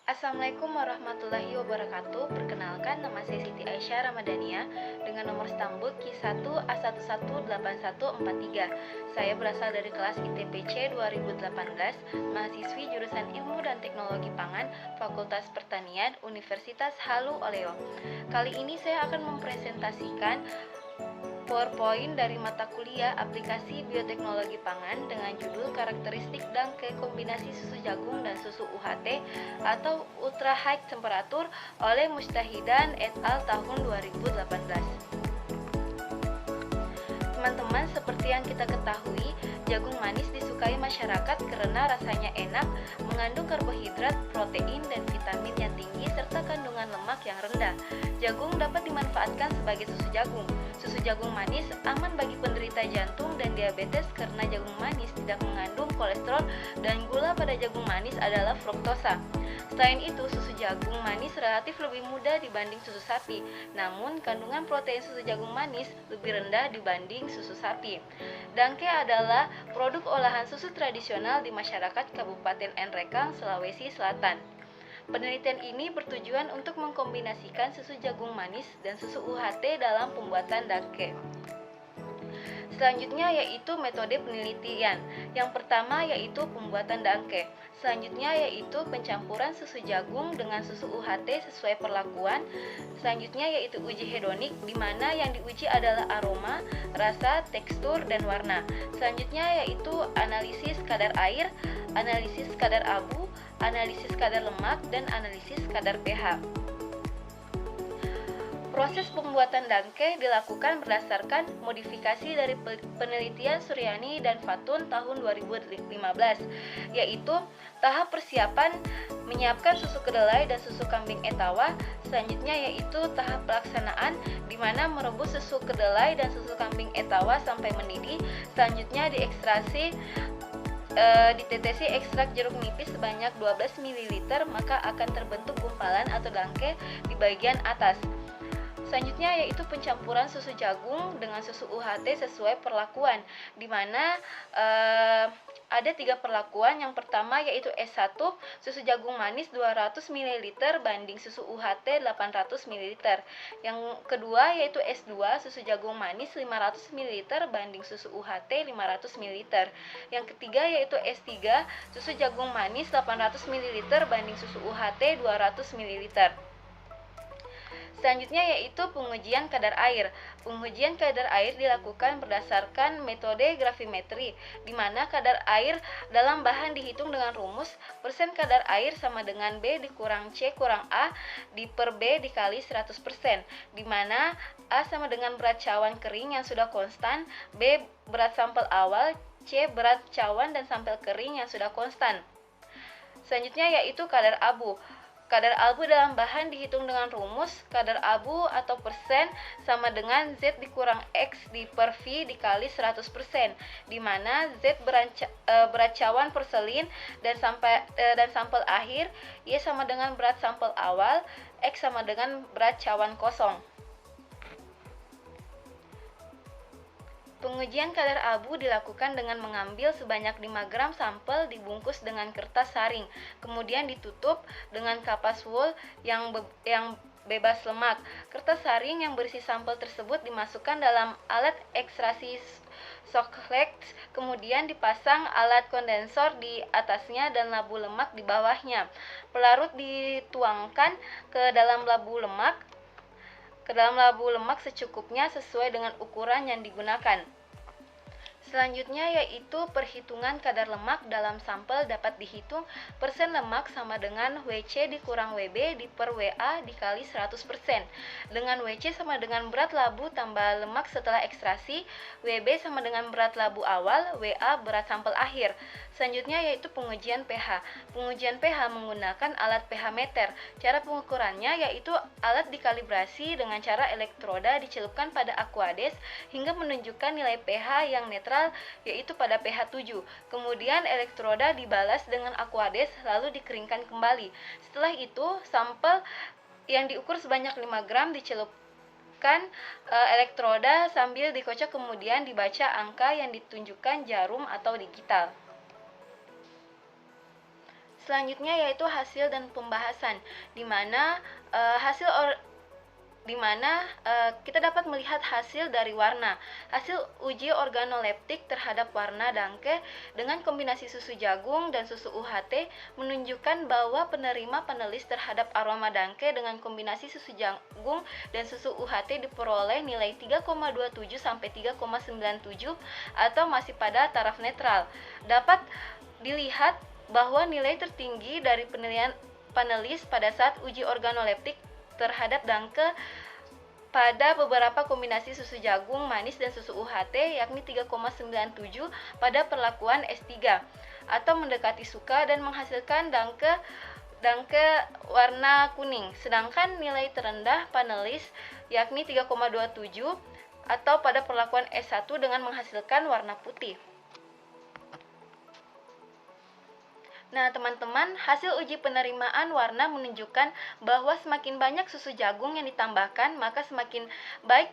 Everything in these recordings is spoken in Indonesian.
Assalamualaikum warahmatullahi wabarakatuh. Perkenalkan, nama saya Siti Aisyah Ramadhania dengan nomor stambul Q1A11818143. Saya berasal dari kelas ITPC 2018, mahasiswi jurusan Ilmu dan Teknologi Pangan, Fakultas Pertanian, Universitas Halu Oleo. Kali ini saya akan mempresentasikan PowerPoint dari mata kuliah Aplikasi Bioteknologi Pangan dengan judul Karakteristik dan Kombinasi Susu Jagung dan Susu UHT atau Ultra High Temperature oleh Mustahidan et al. Tahun 2018. Teman-teman, seperti yang kita ketahui, jagung manis disukai masyarakat karena rasanya enak, mengandung karbohidrat, protein, dan vitamin yang tinggi, serta kandungan lemak yang rendah. Jagung dapat dimanfaatkan sebagai susu jagung. Susu jagung manis aman bagi penderita jantung dan diabetes karena jagung manis tidak mengandung kolesterol dan gula pada jagung manis adalah fruktosa. Selain itu, susu jagung manis relatif lebih mudah dibanding susu sapi. Namun, kandungan protein susu jagung manis lebih rendah dibanding susu sapi. Dangke adalah produk olahan susu tradisional di masyarakat Kabupaten Nrekang, Sulawesi Selatan. Penelitian ini bertujuan untuk mengkombinasikan susu jagung manis dan susu UHT dalam pembuatan dangke. Selanjutnya yaitu metode penelitian. Yang pertama yaitu pembuatan dangke. Selanjutnya yaitu pencampuran susu jagung dengan susu UHT sesuai perlakuan. Selanjutnya yaitu uji hedonik, di mana yang diuji adalah aroma, rasa, tekstur, dan warna. Selanjutnya yaitu analisis kadar air, analisis kadar abu, analisis kadar lemak, dan analisis kadar pH. Proses pembuatan dangke dilakukan berdasarkan modifikasi dari penelitian Suryani dan Fatun tahun 2015, yaitu tahap persiapan menyiapkan susu kedelai dan susu kambing etawa. Selanjutnya yaitu tahap pelaksanaan, di mana merebus susu kedelai dan susu kambing etawa sampai mendidih. Selanjutnya ditetesi ekstrak jeruk nipis sebanyak 12 ml, maka akan terbentuk gumpalan atau dangke di bagian atas. Selanjutnya yaitu pencampuran susu jagung dengan susu UHT sesuai perlakuan, di mana ada 3 perlakuan. Yang pertama yaitu S1, susu jagung manis 200 ml banding susu UHT 800 ml. Yang kedua yaitu S2, susu jagung manis 500 ml banding susu UHT 500 ml. Yang ketiga yaitu S3, susu jagung manis 800 ml banding susu UHT 200 ml. Selanjutnya yaitu pengujian kadar air. Pengujian kadar air dilakukan berdasarkan metode gravimetri, di mana kadar air dalam bahan dihitung dengan rumus persen kadar air sama dengan B dikurang C kurang A per B dikali 100%, di mana A sama dengan berat cawan kering yang sudah konstan, B berat sampel awal, C berat cawan dan sampel kering yang sudah konstan. Selanjutnya yaitu kadar abu. Kadar abu dalam bahan dihitung dengan rumus kadar abu atau persen sama dengan Z dikurang X per V dikali 100%, di mana Z berat cawan perselin dan sampel akhir, Y sama dengan berat sampel awal, X sama dengan berat cawan kosong. Pengujian kadar abu dilakukan dengan mengambil sebanyak 5 gram sampel dibungkus dengan kertas saring, kemudian ditutup dengan kapas wool yang bebas lemak. Kertas saring yang berisi sampel tersebut dimasukkan dalam alat ekstraksi Soclex, kemudian dipasang alat kondensor di atasnya dan labu lemak di bawahnya. Pelarut dituangkan ke dalam labu lemak secukupnya sesuai dengan ukuran yang digunakan. Selanjutnya yaitu perhitungan kadar lemak dalam sampel dapat dihitung persen lemak sama dengan WC dikurang WB per WA dikali 100%, dengan WC sama dengan berat labu tambah lemak setelah ekstraksi, WB sama dengan berat labu awal, WA berat sampel akhir. Selanjutnya yaitu pengujian pH. Pengujian pH menggunakan alat pH meter. Cara pengukurannya yaitu alat dikalibrasi dengan cara elektroda dicelupkan pada aquades hingga menunjukkan nilai pH yang netral yaitu pada pH 7. Kemudian elektroda dibalas dengan aquades lalu dikeringkan kembali. Setelah itu sampel yang diukur sebanyak 5 gram dicelupkan elektroda sambil dikocok, kemudian dibaca angka yang ditunjukkan jarum atau digital. Selanjutnya yaitu hasil dan pembahasan, di mana kita dapat melihat hasil dari warna. Hasil uji organoleptik terhadap warna dangke dengan kombinasi susu jagung dan susu UHT menunjukkan bahwa penerima panelis terhadap aroma dangke dengan kombinasi susu jagung dan susu UHT diperoleh nilai 3,27 sampai 3,97 atau masih pada taraf netral. Dapat dilihat bahwa nilai tertinggi dari penilaian panelis pada saat uji organoleptik terhadap dangke pada beberapa kombinasi susu jagung manis dan susu UHT yakni 3,97 pada perlakuan S3 atau mendekati suka dan menghasilkan dangke warna kuning. Sedangkan nilai terendah panelis yakni 3,27 atau pada perlakuan S1 dengan menghasilkan warna putih. Nah, teman-teman, hasil uji penerimaan warna menunjukkan bahwa semakin banyak susu jagung yang ditambahkan, maka semakin baik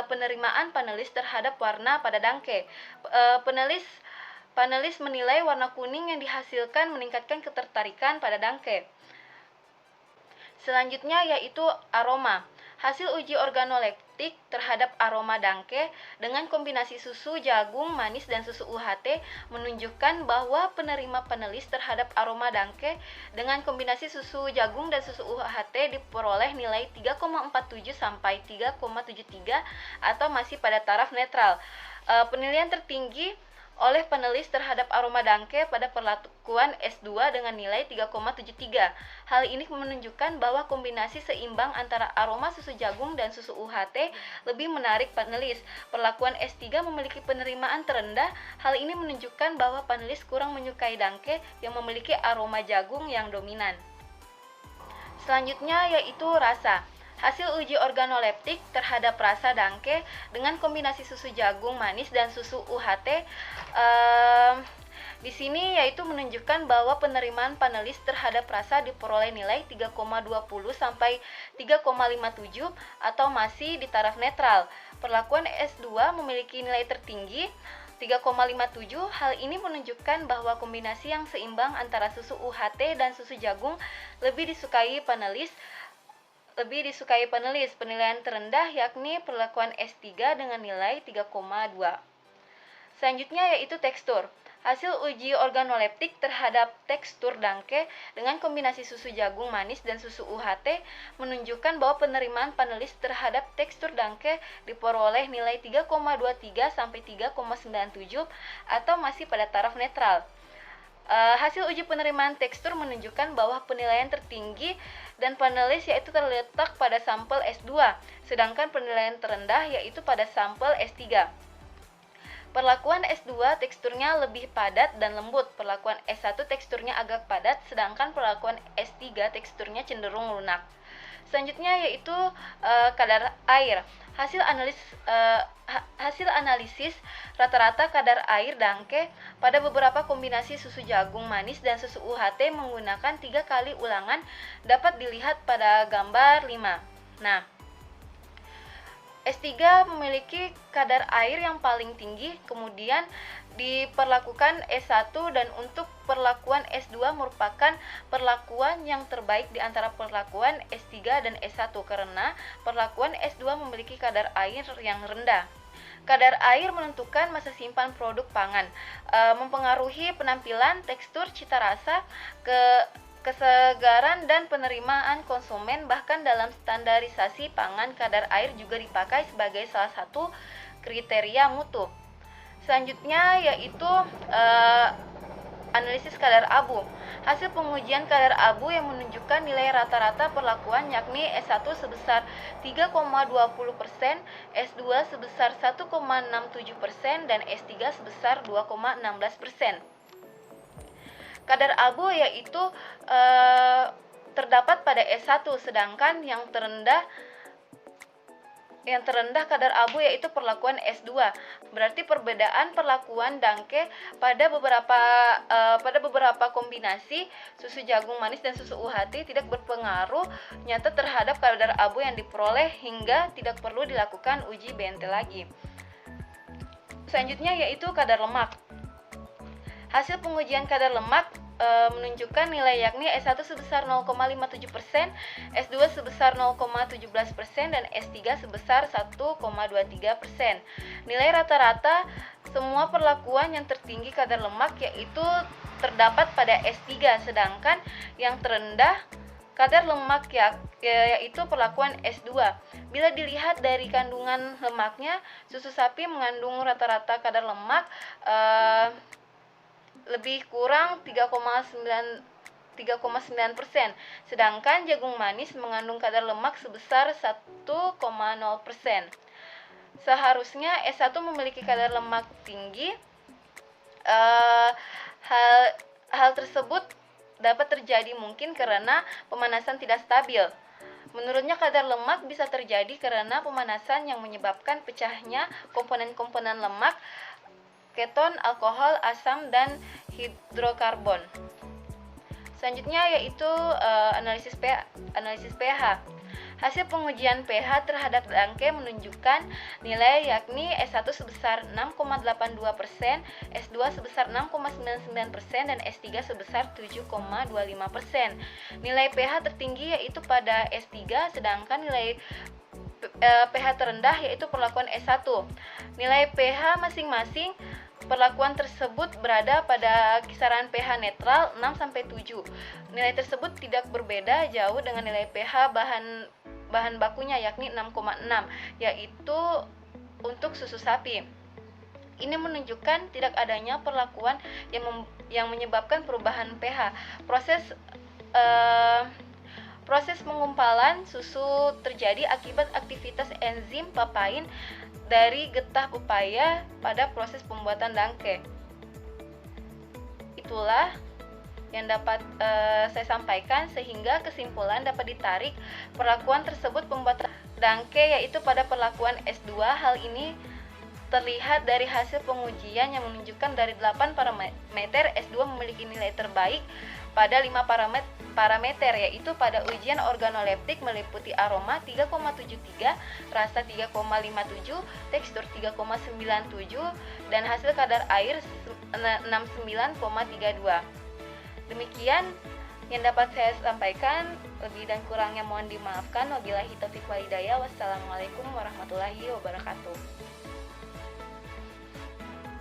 penerimaan panelis terhadap warna pada dangke. Panelis menilai warna kuning yang dihasilkan meningkatkan ketertarikan pada dangke. Selanjutnya yaitu aroma. Hasil uji organoleptik terhadap aroma dangke dengan kombinasi susu jagung manis dan susu UHT menunjukkan bahwa penerima panelis terhadap aroma dangke dengan kombinasi susu jagung dan susu UHT diperoleh nilai 3,47 sampai 3,73 atau masih pada taraf netral. Penilaian tertinggi oleh panelis terhadap aroma dangke pada perlakuan S2 dengan nilai 3,73. Hal ini menunjukkan bahwa kombinasi seimbang antara aroma susu jagung dan susu UHT lebih menarik panelis. Perlakuan S3 memiliki penerimaan terendah. Hal ini menunjukkan bahwa panelis kurang menyukai dangke yang memiliki aroma jagung yang dominan. Selanjutnya yaitu rasa. Hasil uji organoleptik terhadap rasa dangke dengan kombinasi susu jagung manis dan susu UHT di sini yaitu menunjukkan bahwa penerimaan panelis terhadap rasa diperoleh nilai 3,20 sampai 3,57 atau masih di taraf netral. Perlakuan S2 memiliki nilai tertinggi 3,57. Hal ini menunjukkan bahwa kombinasi yang seimbang antara susu UHT dan susu jagung lebih disukai panelis. Penilaian terendah yakni perlakuan S3 dengan nilai 3,2. Selanjutnya yaitu tekstur. Hasil uji organoleptik terhadap tekstur dangke dengan kombinasi susu jagung manis dan susu UHT menunjukkan bahwa penerimaan panelis terhadap tekstur dangke diperoleh nilai 3,23 sampai 3,97 atau masih pada taraf netral. Hasil uji penerimaan tekstur menunjukkan bahwa penilaian tertinggi dan panelis yaitu terletak pada sampel S2, sedangkan penilaian terendah yaitu pada sampel S3. Perlakuan S2 teksturnya lebih padat dan lembut, perlakuan S1 teksturnya agak padat, sedangkan perlakuan S3 teksturnya cenderung lunak. Selanjutnya yaitu kadar air. Hasil analisis rata-rata kadar air dangke pada beberapa kombinasi susu jagung manis dan susu UHT menggunakan 3 kali ulangan dapat dilihat pada gambar 5. Nah, S3 memiliki kadar air yang paling tinggi, kemudian diperlakukan S1 dan untuk perlakuan S2 merupakan perlakuan yang terbaik di antara perlakuan S3 dan S1 karena perlakuan S2 memiliki kadar air yang rendah. Kadar air menentukan masa simpan produk pangan, mempengaruhi penampilan, tekstur, cita rasa, kesegaran dan penerimaan konsumen. Bahkan dalam standarisasi pangan, kadar air juga dipakai sebagai salah satu kriteria mutu. Selanjutnya yaitu analisis kadar abu. Hasil pengujian kadar abu yang menunjukkan nilai rata-rata perlakuan yakni S1 sebesar 3,20%, S2 sebesar 1,67% dan S3 sebesar 2,16%. Kadar abu yaitu terdapat pada S1, sedangkan yang terendah kadar abu yaitu perlakuan S2. Berarti perbedaan perlakuan dangke pada beberapa kombinasi susu jagung manis dan susu UHT tidak berpengaruh nyata terhadap kadar abu yang diperoleh hingga tidak perlu dilakukan uji BNT lagi. Selanjutnya yaitu kadar lemak. Hasil pengujian kadar lemak menunjukkan nilai yakni S1 sebesar 0,57%, S2 sebesar 0,17%, dan S3 sebesar 1,23%. Nilai rata-rata semua perlakuan yang tertinggi kadar lemak yaitu terdapat pada S3, sedangkan yang terendah kadar lemak yaitu perlakuan S2. Bila dilihat dari kandungan lemaknya, susu sapi mengandung rata-rata kadar lemak lebih kurang 3,9%, sedangkan jagung manis mengandung kadar lemak sebesar 1,0%. Seharusnya S1 memiliki kadar lemak tinggi. Hal tersebut dapat terjadi mungkin karena pemanasan tidak stabil. Menurutnya kadar lemak bisa terjadi karena pemanasan yang menyebabkan pecahnya komponen-komponen lemak, keton, alkohol, asam, dan hidrokarbon. Selanjutnya yaitu analisis pH. Hasil pengujian pH terhadap dangke menunjukkan nilai yakni S1 sebesar 6,82%, S2 sebesar 6,99%, dan S3 sebesar 7,25%. Nilai pH tertinggi yaitu pada S3, sedangkan nilai pH terendah yaitu perlakuan S1. Nilai pH masing-masing perlakuan tersebut berada pada kisaran pH netral 6-7. Nilai tersebut tidak berbeda jauh dengan nilai pH bahan bakunya yakni 6,6, yaitu untuk susu sapi. Ini menunjukkan tidak adanya perlakuan yang menyebabkan perubahan pH. Proses pengumpalan susu terjadi akibat aktivitas enzim papain dari getah pepaya pada proses pembuatan dangke. Itulah yang dapat saya sampaikan, sehingga kesimpulan dapat ditarik perlakuan tersebut pembuatan dangke yaitu pada perlakuan S2. Hal ini terlihat dari hasil pengujian yang menunjukkan dari 8 parameter S2 memiliki nilai terbaik pada 5 parameter, yaitu pada ujian organoleptik meliputi aroma 3,73, rasa 3,57, tekstur 3,97, dan hasil kadar air 69,32. Demikian yang dapat saya sampaikan, lebih dan kurangnya mohon dimaafkan. Wabillahi taufiq walhidayah. Wassalamualaikum warahmatullahi wabarakatuh.